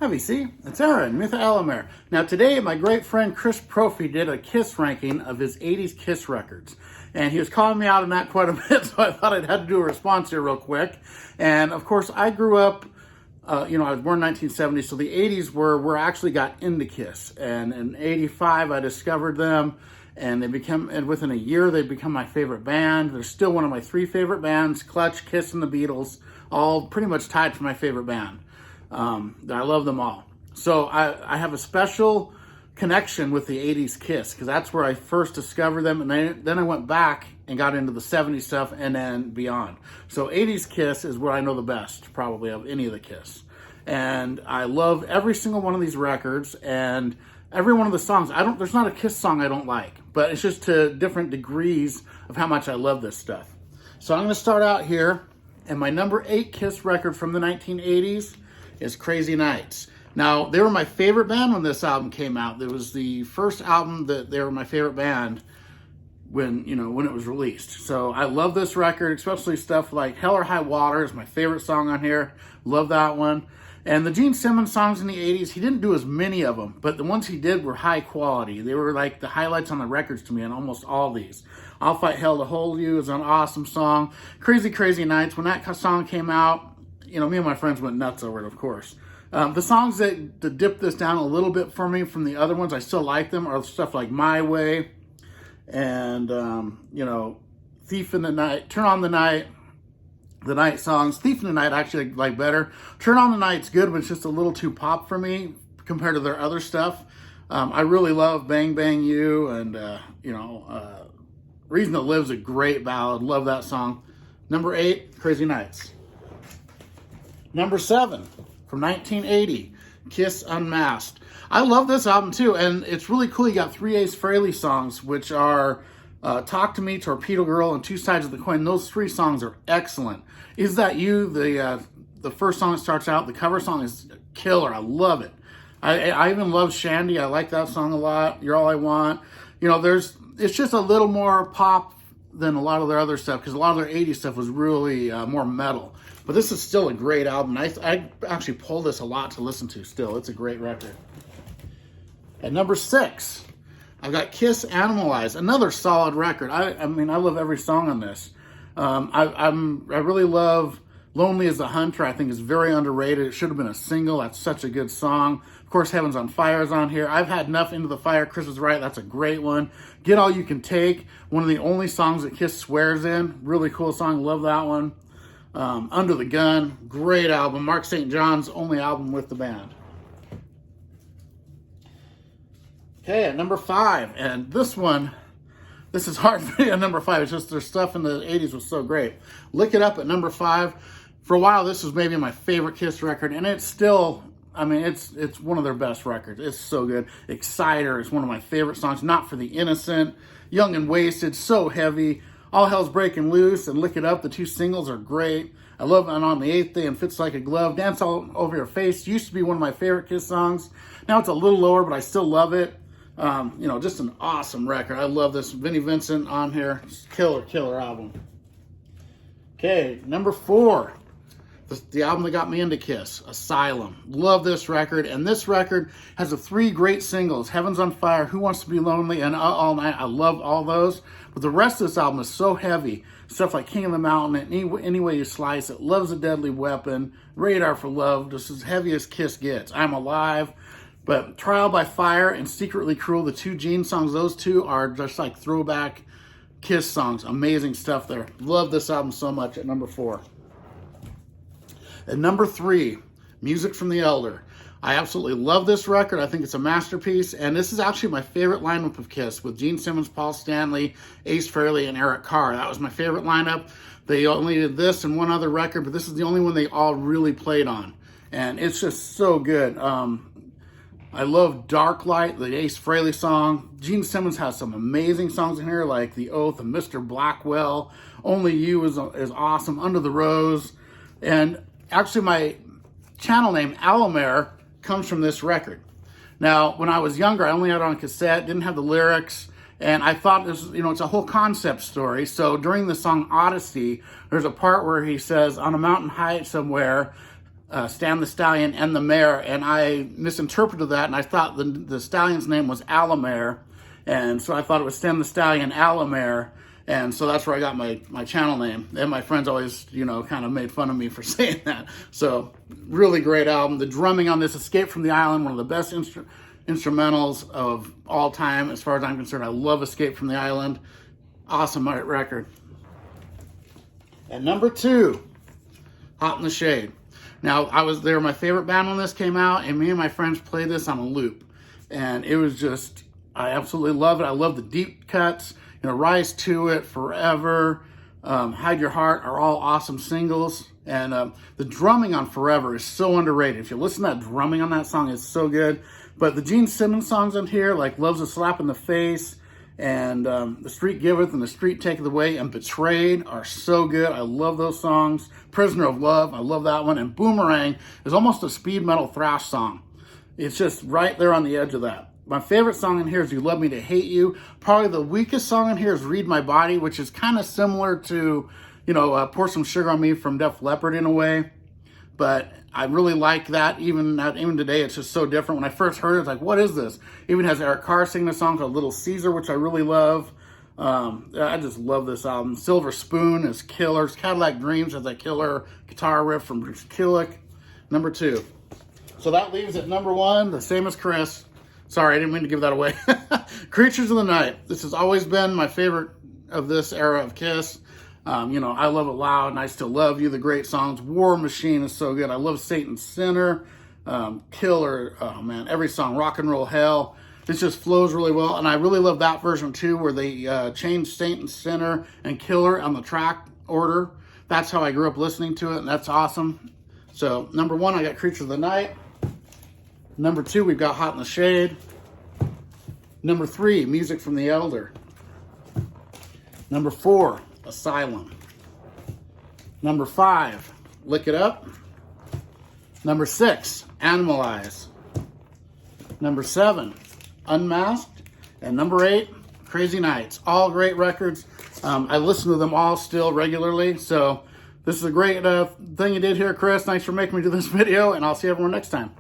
Hi VC, it's Aaron with Asylum. Now today my great friend Chris Propfe did a Kiss ranking of his 80s Kiss records. And he was calling me out on that quite a bit, so I thought I'd have to do a response here real quick. And of course I grew up, I was born in 1970, so the 80s were where I actually got into Kiss. And in 85 I discovered them, and within a year they become my favorite band. They're still one of my three favorite bands, Clutch, Kiss, and the Beatles, all pretty much tied for my favorite band. I love them all. So I have a special connection with the 80s Kiss because that's where I first discovered them, and then I went back and got into the 70s stuff and then beyond. So 80s Kiss is where I know the best probably of any of the Kiss. And I love every single one of these records and every one of the songs. There's not a Kiss song I don't like, but it's just to different degrees of how much I love this stuff. So I'm going to start out here, and my number 8 Kiss record from the 1980s is Crazy Nights. Now, they were my favorite band when this album came out. It was the first album that they were my favorite band when it was released. So I love this record, especially stuff like Hell or High Water is my favorite song on here. Love that one. And the Gene Simmons songs in the 80s, he didn't do as many of them, but the ones he did were high quality. They were like the highlights on the records to me on almost all these. I'll Fight Hell to Hold You is an awesome song. Crazy Crazy Nights, when that song came out, me and my friends went nuts over it, of course. The songs that dip this down a little bit for me from the other ones, I still like them, are stuff like My Way and, Thief in the Night, Turn on the Night songs. Thief in the Night actually I like better. Turn on the Night's good, but it's just a little too pop for me compared to their other stuff. I really love Bang Bang You and, Reason to Live's a great ballad. Love that song. Number 8, Crazy Nights. Number 7, from 1980, Kiss Unmasked. I love this album too, and it's really cool. You got 3 Ace Frehley songs, which are Talk to Me, Torpedo Girl, and Two Sides of the Coin. Those 3 songs are excellent. Is That You, the first song that starts out, the cover song is killer. I love it. I even love Shandy. I like that song a lot. You're All I Want. It's just a little more pop than a lot of their other stuff, because a lot of their 80s stuff was really more metal. But this is still a great album. I actually pull this a lot to listen to still. It's a great record. At number 6, I've got Kiss Animalize, another solid record. I love every song on this. I really love Lonely as a Hunter. I think it's very underrated. It should have been a single. That's such a good song. Of course, Heaven's on Fire is on here. I've Had Enough, Into the Fire. Chris was right. That's a great one. Get All You Can Take, one of the only songs that Kiss swears in. Really cool song. Love that one. Under the Gun, great album. Mark St. John's only album with the band. Okay, at number 5, and this is hard for me at number 5. It's just their stuff in the 80s was so great. Look It Up at number 5. For a while, this was maybe my favorite Kiss record, and it's still, it's one of their best records. It's so good. Exciter is one of my favorite songs. Not for the Innocent, Young and Wasted, so heavy. All Hell's Breaking Loose and Lick It Up, the 2 singles are great. I love And On the 8th Day and Fits Like a Glove. Dance All Over Your Face used to be one of my favorite Kiss songs. Now it's a little lower, but I still love it. Just an awesome record. I love this. Vinnie Vincent on here. Just killer album. Okay, number 4. The album that got me into Kiss, Asylum. Love this record. And this record has the 3 great singles, Heaven's on Fire, Who Wants to Be Lonely, and All Night. I love all those. But the rest of this album is so heavy. Stuff like King of the Mountain, and Any Way You Slice It, Love's a Deadly Weapon, Radar for Love, just as heavy as Kiss gets. I'm Alive. But Trial by Fire and Secretly Cruel, the 2 Gene songs, those 2 are just like throwback Kiss songs. Amazing stuff there. Love this album so much at number 4. At number 3, Music from the Elder. I absolutely love this record. I think it's a masterpiece, and this is actually my favorite lineup of Kiss, with Gene Simmons, Paul Stanley, Ace Frehley, and Eric Carr. That was my favorite lineup. They only did this and one other record, but this is the only one they all really played on, and it's just so good. I love Dark Light, the Ace Frehley song. Gene Simmons has some amazing songs in here, like The Oath and Mr. Blackwell. Only You is awesome. Under the Rose. And actually, my channel name, Asylum, comes from this record. Now, when I was younger, I only had it on cassette, didn't have the lyrics, and I thought this, it's a whole concept story. So during the song Odyssey, there's a part where he says, on a mountain high somewhere, Stan the Stallion and the Mare, and I misinterpreted that, and I thought the stallion's name was Alamare, and so I thought it was Stan the Stallion Alamare, and so that's where I got my channel name. And my friends always, you know, kind of made fun of me for saying that. So really great album. The drumming on this, Escape from the Island, one of the best instrumentals of all time as far as I'm concerned. I love Escape from the Island. Awesome record. And number 2, Hot in the Shade. Now, they were my favorite band when this came out, and me and my friends played this on a loop. And it was just, I absolutely love it. I love the deep cuts, you know, Rise to It, Forever, Hide Your Heart are all awesome singles. And the drumming on Forever is so underrated. If you listen to that drumming on that song, it's so good. But the Gene Simmons songs on here, like Love's a Slap in the Face, and The Street Giveth and The Street Taketh Away, and Betrayed are so good. I love those songs. Prisoner of Love, I love that one. And Boomerang is almost a speed metal thrash song. It's just right there on the edge of that. My favorite song in here is You Love Me to Hate You. Probably the weakest song in here is Read My Body, which is kind of similar to, you know, Pour Some Sugar on Me from Def Leppard in a way. But I really like that. Even today, it's just so different. When I first heard it, it's like, what is this? Even has Eric Carr sing the song called Little Caesar, which I really love. I just love this album. Silver Spoon is killer. Cadillac Dreams has that killer guitar riff from Bruce Kulick. Number 2. So that leaves at number 1, the same as Chris. Sorry, I didn't mean to give that away. Creatures of the Night. This has always been my favorite of this era of Kiss. You know, I Love It Loud and I Still Love You, the great songs. War Machine is so good. I love Satan's Sinner, Killer, oh man, every song. Rock and Roll Hell. It just flows really well. And I really love that version too, where they changed Satan's Sinner and Killer on the track order. That's how I grew up listening to it, and that's awesome. So, number 1, I got Creature of the Night. Number 2, we've got Hot in the Shade. Number 3, Music from the Elder. Number 4, Asylum. Number 5, Lick It Up. Number 6, Animalize. Number 7, Unmasked. And number 8, Crazy Nights. All great records. I listen to them all still regularly. So this is a great thing you did here, Chris. Thanks for making me do this video, and I'll see everyone next time.